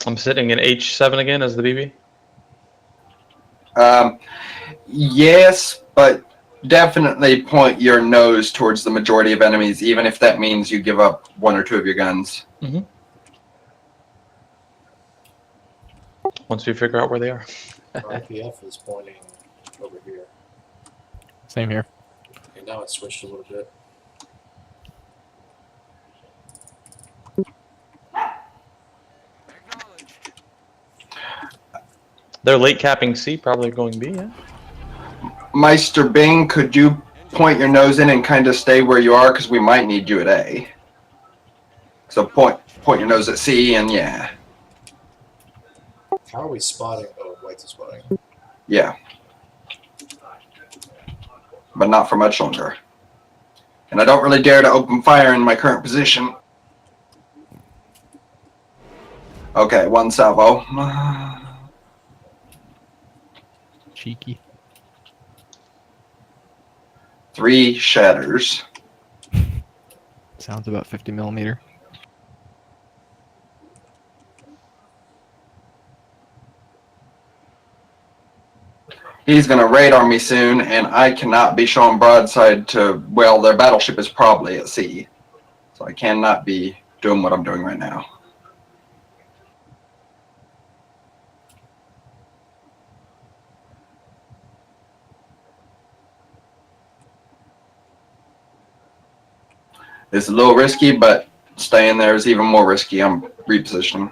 I'm sitting in H7 again as the BB. Yes, but definitely point your nose towards the majority of enemies, even if that means you give up one or two of your guns. Mm-hmm. Once we figure out where they are. RPF is pointing over here. Same here. And now it's switched a little bit. They're late capping C, probably going B, yeah. Meister Bing, could you point your nose in and kind of stay where you are, because we might need you at A. So point your nose at C, and yeah. How are we spotting? Oh, white's is spotting. Yeah. But not for much longer. And I don't really dare to open fire in my current position. Okay, one salvo. Cheeky. 3 shatters. Sounds about 50 millimeter. He's going to radar me soon, and I cannot be showing broadside to, well, their battleship is probably at sea. So I cannot be doing what I'm doing right now. It's a little risky, but staying there is even more risky. I'm repositioning.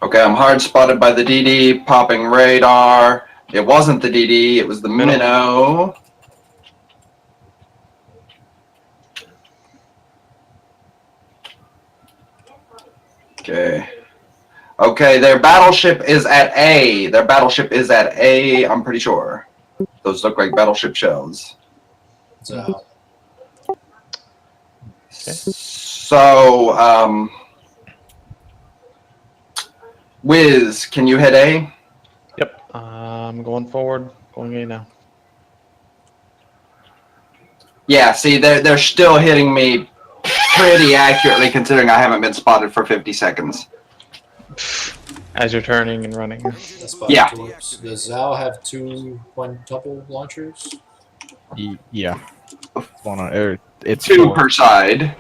Okay, I'm hard spotted by the DD, popping radar. It wasn't the DD, it was the minnow. Okay. Okay, their battleship is at A. Their battleship is at A, I'm pretty sure. Those look like battleship shells. So, So, Wiz, can you hit A? Yep, I'm going forward, going A now. Yeah, see, they're still hitting me pretty accurately considering I haven't been spotted for 50 seconds. As you're turning and running. Yeah. Does Zhao have 2 quintuple launchers? Yeah. One on, it's 2 4. per side.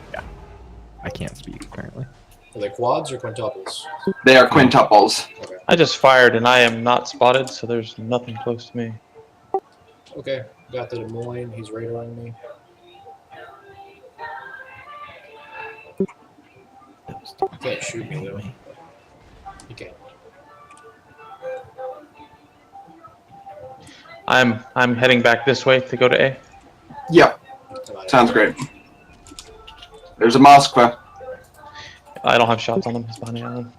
I can't speak apparently. Are they quads or quintuples? They are quintuples. Okay. I just fired and I am not spotted, so there's nothing close to me. Okay. Got the Des Moines. He's radaring me. You can't shoot me though. You can. I'm heading back this way to go to A. Yep. Sounds great. There's a Moskva. I don't have shots on them. He's behind the island.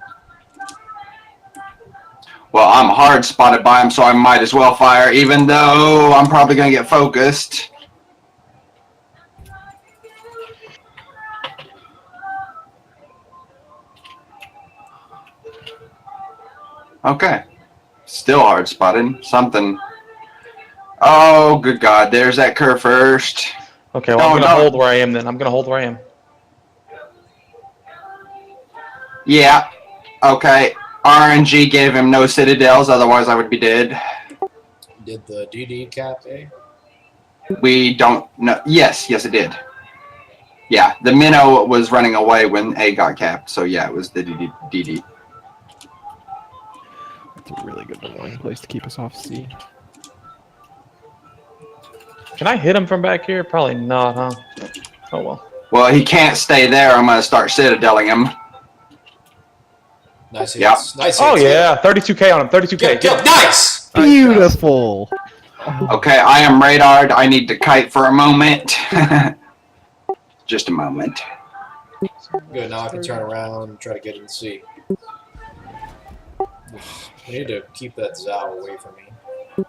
Well, I'm hard spotted by him, so I might as well fire, even though I'm probably going to get focused. Okay. Still hard spotted. Something. Oh, good God. There's that curve first. Okay, well, I'm going to hold where I am then. I'm going to hold where I am. Yeah. Okay. RNG gave him no citadels, otherwise I would be dead. Did the DD cap A? We don't know. Yes, it did. Yeah, the minnow was running away when A got capped, so yeah, it was the DD. It's a really good rolling place to keep us off C. Can I hit him from back here? Probably not, huh? Oh, well. Well, he can't stay there. I'm going to start citadeling him. Nice hits. Yep. Nice hits. Oh, yeah. 32K on him. 32K. Kill. Nice! Beautiful! Okay, I am radared. I need to kite for a moment. Just a moment. Good, now I can turn around and try to get in the sea. We need to keep that Zhao away from me.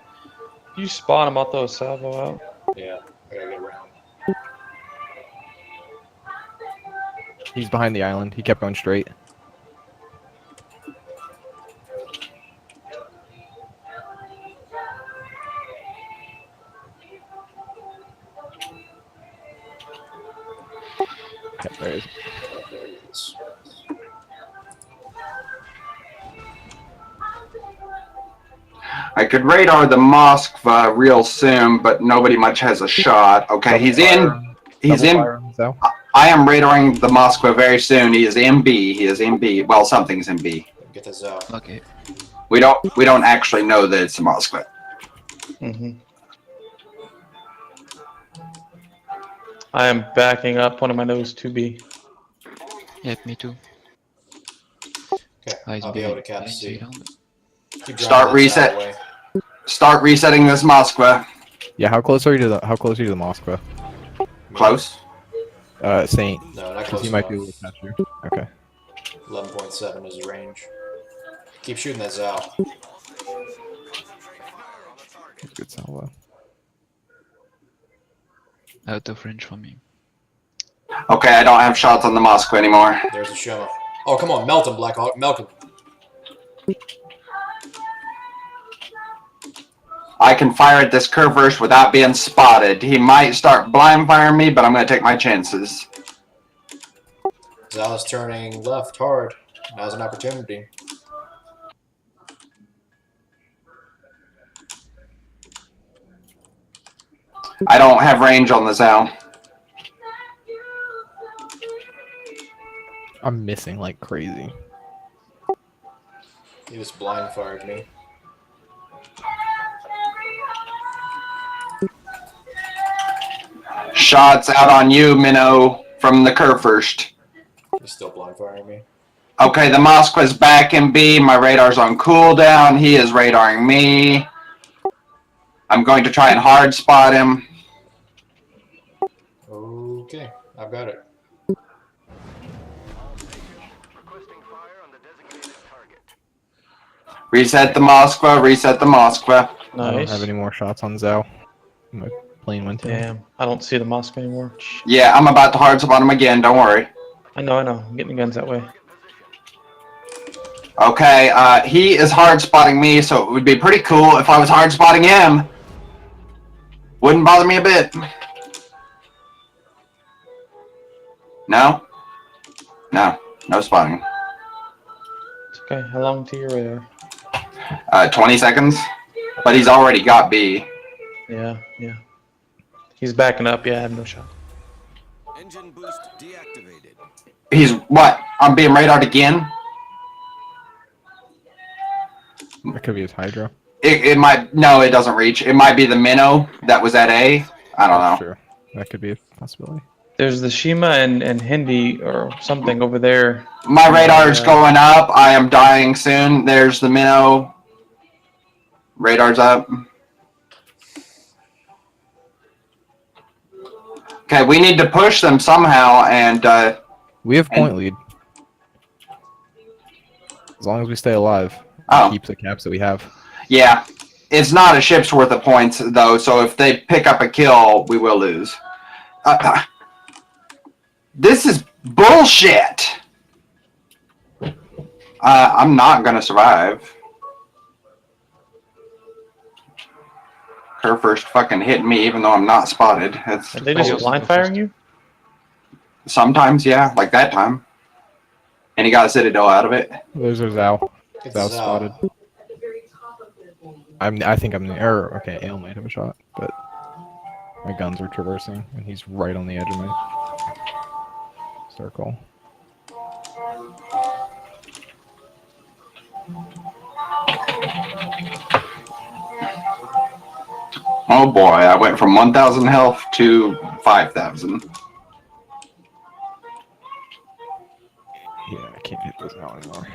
You spawn him, I'll throw a salvo out. Yeah, I gotta get around. He's behind the island. He kept going straight. Okay, there it is. There it is. I could radar the Moskva real soon, but nobody much has a shot. Okay, he's in. He's Double in. fire on Zell. I am radaring the Moskva very soon. He is in B. He is in B. Well, something's in B. Get this out. Okay. We don't actually know that it's a Moskva. I am backing up one of my nose to B. Yep, me too. Okay, He's I'll be able to behind. cap He's C. behind. Keep Start driving this out of the reset. way. Start resetting this Moskva. Yeah, how close are you to the Moskva? Close. Saint. No, not Because close he might be enough. able to catch you. Okay. 11.7 is the range. Keep shooting that out. Good salvo. Out of range for me. Okay, I don't have shots on the Moskva anymore. There's a Shema. Oh, come on, melt him, Blackhawk. Melt him. I can fire at this Curverse without being spotted. He might start blind firing me, but I'm going to take my chances. Zal is turning left hard. Now's an opportunity. I don't have range on the Zal. I'm missing like crazy. He just blind fired me. Shots out on you, Minnow, from the Curverse. He's still blind firing me. Okay, the Moskva's back in B. My radar's on cooldown. He is radaring me. I'm going to try and hard spot him. Okay, I've got it. Reset the Moskva. Reset the Moskva. I don't Nice. have any more shots on Zell. My plane went in. Damn. I don't see the Moscow anymore. Yeah, I'm about to hard spot him again. Don't worry. I know. I'm getting the guns that way. Okay, he is hard spotting me, so it would be pretty cool if I was hard spotting him. Wouldn't bother me a bit. No? No. No spotting. It's okay. How long to your radar? 20 seconds. But he's already got B. Yeah. He's backing up. Yeah, I have no shot. Engine boost deactivated. He's what? I'm being radared again? That could be his Hydra. It might. No, it doesn't reach. It might be the Minnow that was at A. I don't know. Sure. That could be a possibility. There's the Shima and Hindi or something over there. My radar's going up. I am dying soon. There's the Minnow. Radar's up. Okay, we need to push them somehow, and We have point lead. As long as we stay alive. Oh. Keep the caps that we have. yeah, it's not a ship's worth of points though. So if they pick up a kill, we will lose. This is bullshit. I'm not gonna survive. Her first fucking hitting me, even though I'm not spotted. It's Are they just blind firing you? sometimes, yeah, like that time. And he got a Citadel out of it. There's our Zao. It's Zao Zal. spotted. I think I'm the error. Okay, Ale might have a shot, but my guns are traversing, and he's right on the edge of my circle. Oh boy, I went from 1,000 health to 5,000. Yeah, I can't hit this now anymore.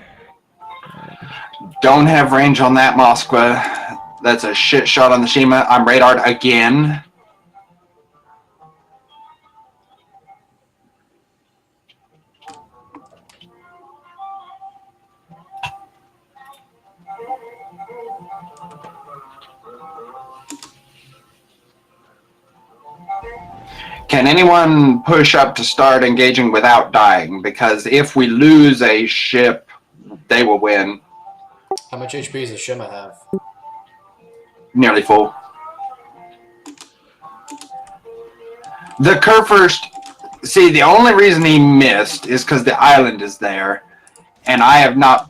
Don't have range on that Moskva. That's a shit shot on the Shima. I'm radared again. Can anyone push up to start engaging without dying? Because if we lose a ship, they will win. How much HP does Shema have? Nearly full. The Curfirst See, the only reason he missed is because the island is there, and I have not.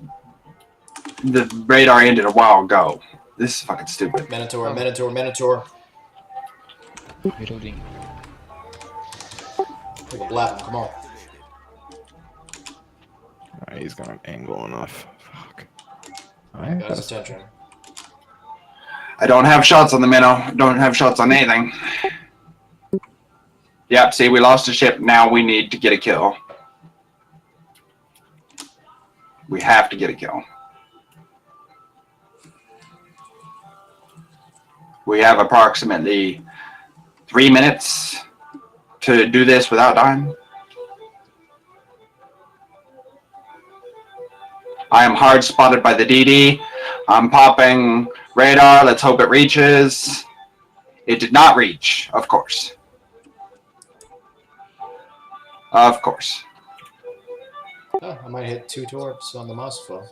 The radar ended a while ago. This is fucking stupid. Minotaur, Minotaur, Minotaur. Reloading. Take a blap him, come on. Alright, he's got an angle enough. Fuck. Got his attention. I don't have shots on the minnow. Don't have shots on anything. Yep, see, we lost a ship. Now we need to get a kill. We have to get a kill. We have approximately 3 minutes to do this without dying. I am hard spotted by the DD. I'm popping radar. Let's hope it reaches. It did not reach, of course. Of course. Oh, I might hit 2 torps on the Moskva.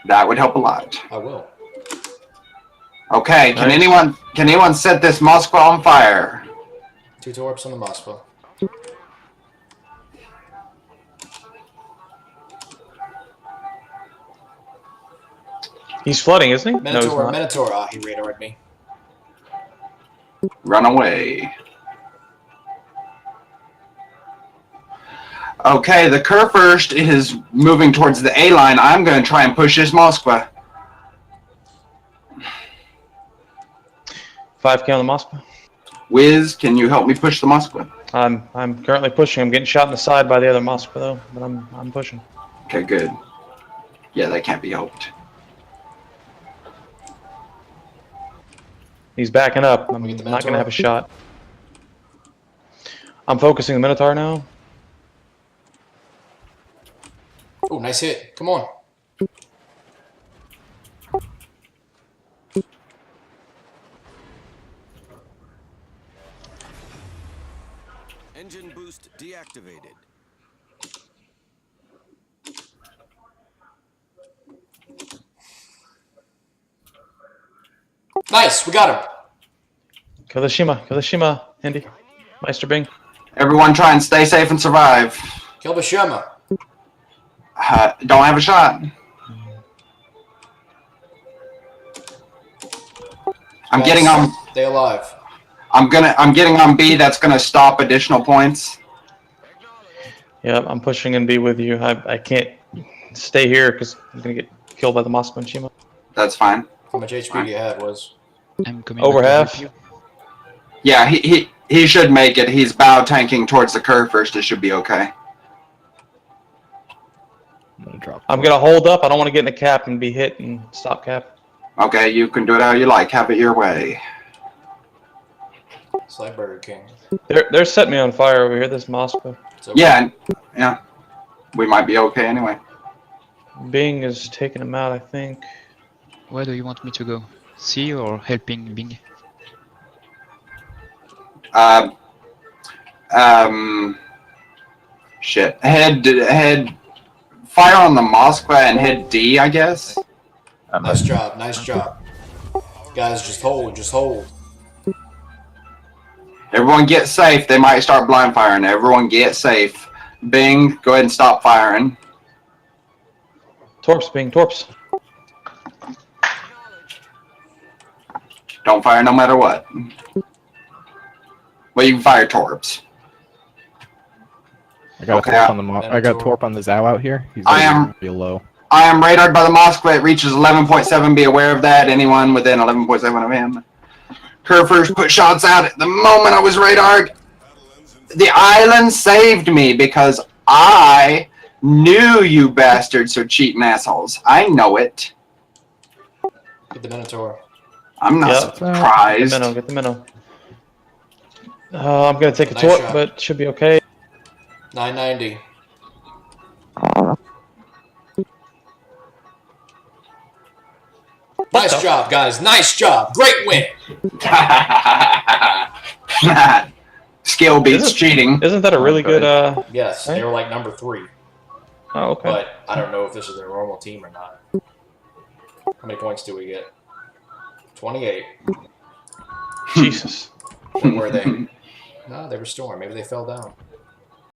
That would help a lot. I will. Okay, can Nice. anyone set this Moskva on fire? 2 torps on the Moskva. He's flooding, isn't he? No, he's Minotaur, not. Minotaur. Ah, he radared me. Run away. Okay, the Kurfürst is moving towards the A line. I'm going to try and push this Moskva. 5K on the Moskva. Wiz, can you help me push the Moskva? I'm currently pushing. I'm getting shot in the side by the other Moskva though, but I'm pushing. Okay, good. Yeah, that can't be helped. He's backing up. I'm We get the not gonna Minotaur? have a shot. I'm focusing the Minotaur now. Oh, nice hit. Come on. Engine boost deactivated. Nice, we got him. Kill the Shima, Indy. Meister Bing. Everyone try and stay safe and survive. Kill Bashema. Don't have a shot. I'm Guys, getting on. Stay alive. I'm getting on B. That's gonna stop additional points. Yep, I'm pushing and be with you. I can't stay here because I'm gonna get killed by the Moskva and Shima. That's fine. How much HP do you have, Was? I'm coming Over back to half. help you. Yeah, he should make it. He's bow tanking towards the curve first. It should be okay. I'm gonna drop. I'm gonna hold up. I don't want to get in the cap and be hit and stop cap. Okay, you can do it how you like. Have it your way. It's like Burger King. They're setting me on fire over here. This Moskva. It's okay. Yeah. We might be okay anyway. Bing is taking him out, I think. Where do you want me to go? C or helping Bing? Shit. Head. Fire on the Moskva and hit D, I guess. Nice job, nice job. Guys, just hold, just hold. Everyone get safe. They might start blind firing. Everyone get safe. Bing, go ahead and stop firing. Torps, Bing, Torps. Don't fire no matter what. Well, you can fire torps. I got Okay, a torp on the I got torp on the Zao out here. He's I am- below. I am radared by the Moskva. It reaches 11.7. Be aware of that. Anyone within 11.7 of him. Kurfürst put shots out at the moment I was radared. The island saved me because I knew you bastards are cheating assholes. I know it. Get the Minotaur. I'm not Yep. Get surprised. the minnow, get the minnow. I'm gonna take a Nice torp, shot. but should be okay. 990. Nice job, guys. Nice job. Great win. Skill beats Isn't- cheating. Isn't that a really good? Yes, Right. they were like number 3. Oh, okay. But I don't know if this is their normal team or not. How many points do we get? 28. Jesus. What were they? No, they were Storm. Maybe they fell down.